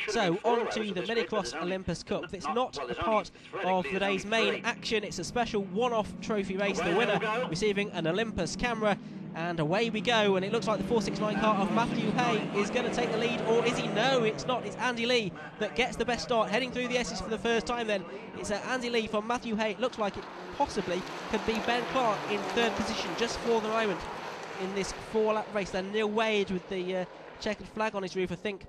So on to the Rallycross Olympus Cup. It's not a part of the day's main action. It's a special one-off trophy race. The winner receiving an Olympus camera. And away we go, and it looks like the 469 car of Matthew Hay is going to take the lead, or is he? No, it's not. It's Andy Lee that gets the best start, heading through the S's for the first time then. It's Andy Lee from Matthew Hay. It looks like it possibly could be Ben Clark in third position just for the moment in this four-lap race. Then Neil Wade with the checkered flag on his roof, I think,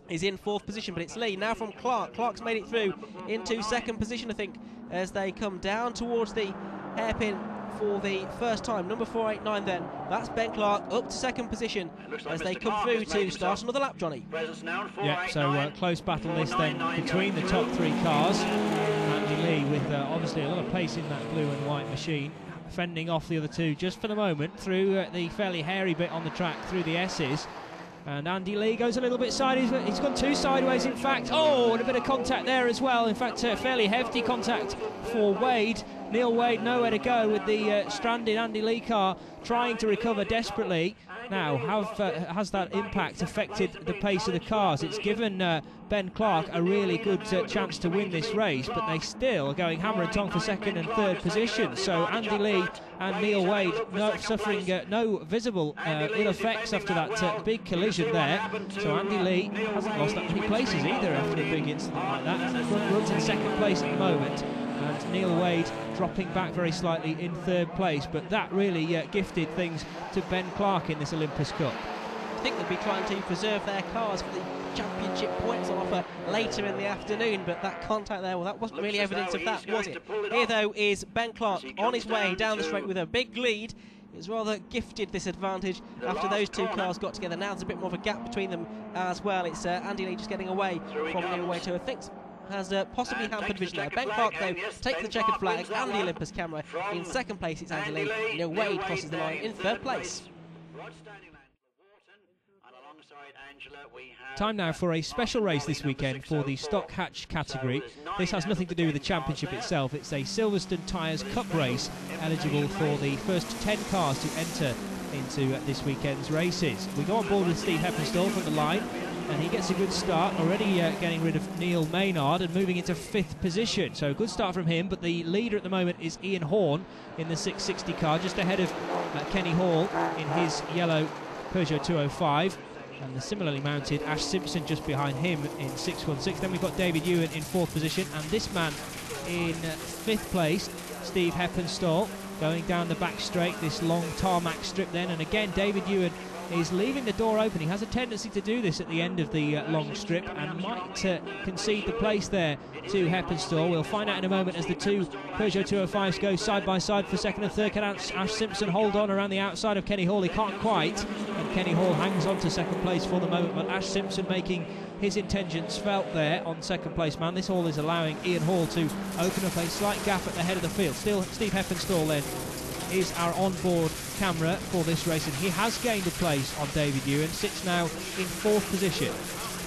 is in fourth position, but it's Lee now from Clark. Clark's made it through into second position, I think, as they come down towards the hairpin for the first time. Number 489 then, that's Ben Clark up to second position as they come through to start another lap, Johnny. Yeah, so close battle this then between the top three cars. Andy Lee with obviously a lot of pace in that blue and white machine, fending off the other two just for the moment through the fairly hairy bit on the track through the S's. And Andy Lee goes a little bit sideways. He's gone two sideways, in fact. Oh, and a bit of contact there as well. In fact, fairly hefty contact for Wade. Neil Wade nowhere to go with the stranded Andy Lee car, trying to recover desperately. Now, has that impact affected the pace of the cars? It's given Ben Clark a really good chance to win this race, but they still are going hammer and tong for second and third position. So Andy Lee and Neil Wade suffering no visible ill effects after that big collision there. So Andy Lee hasn't lost that many places either after a big incident like that. Front runs in second place at the moment, and Neil Wade dropping back very slightly in third place, but that really gifted things to Ben Clark in this Olympus Cup. I think they'll be trying to preserve their cars for the championship points on offer later in the afternoon, but that contact there, well, that wasn't really evidence of that, was it? Here, though, is Ben Clark on his way down the straight with a big lead. It was rather gifted, this advantage, after those two cars got together. Now there's a bit more of a gap between them as well. It's Andy Lee just getting away from Neil Wade, who I think has possibly hampered vision there. Ben Clark, though, takes the checkered flag and the Olympus camera. In second place, it's Andy Lee. Neil Wade crosses the line in third place. Time now for a special race this weekend for the stock hatch category. This has nothing to do with the championship itself. It's a Silverstone Tyres Cup race, eligible for the first 10 cars to enter into this weekend's races. We go on board with Steve Heppenstall from the line, and he gets a good start, already getting rid of Neil Maynard and moving into fifth position. So a good start from him, but the leader at the moment is Ian Horn in the 660 car, just ahead of Kenny Hall in his yellow Peugeot 205. And the similarly mounted Ash Simpson just behind him in 616. Then we've got David Ewan in fourth position, and this man in fifth place, Steve Heppenstall, going down the back straight, this long tarmac strip then. And again, David Ewan is leaving the door open. He has a tendency to do this at the end of the long strip and might concede the place there to Heppenstall. We'll find out in a moment as the two Peugeot 205s go side by side for second and third. Can Ash Simpson hold on around the outside of Kenny Hall? He can't quite, and Kenny Hall hangs on to second place for the moment, but Ash Simpson making his intentions felt there on second place man. This all is allowing Ian Hall to open up a slight gap at the head of the field. Still Steve Heppenstall then is our onboard camera for this race, and he has gained a place on David Ewan, sits now in fourth position.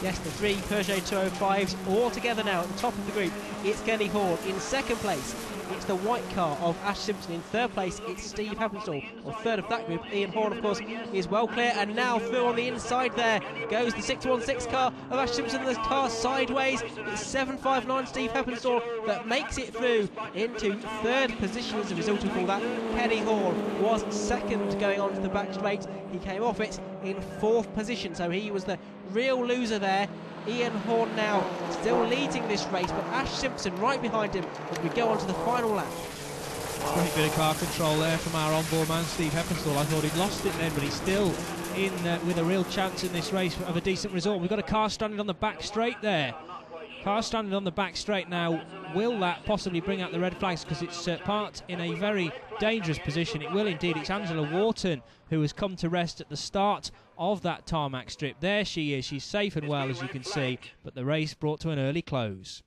Yes, the three Peugeot 205s all together now at the top of the group. It's Kenny Hall in second place. It's the white car of Ash Simpson. In third place, it's Steve Heppenstall. Or third of that group, Ian Horn, of course, is well clear. And now through on the inside there goes the 616 car of Ash Simpson. The car sideways. It's 759 Steve Heppenstall that makes it through into third position as a result of all that. Kenny Hall was second going on to the back straight. He came off it in fourth position, so he was the real loser there. Ian Horn now still leading this race, but Ash Simpson right behind him as we go on to the final lap. Great bit of car control there from our onboard man Steve Heppenstall. I thought he'd lost it then, but he's still in with a real chance in this race of a decent result. We've got a car stranded on the back straight there. Car stranded on the back straight now. Will that possibly bring out the red flags, because it's parked in a very dangerous position? It will indeed. It's Angela Wharton who has come to rest at the start of that tarmac strip. There she is. She's safe and well, as you can see, but the race brought to an early close.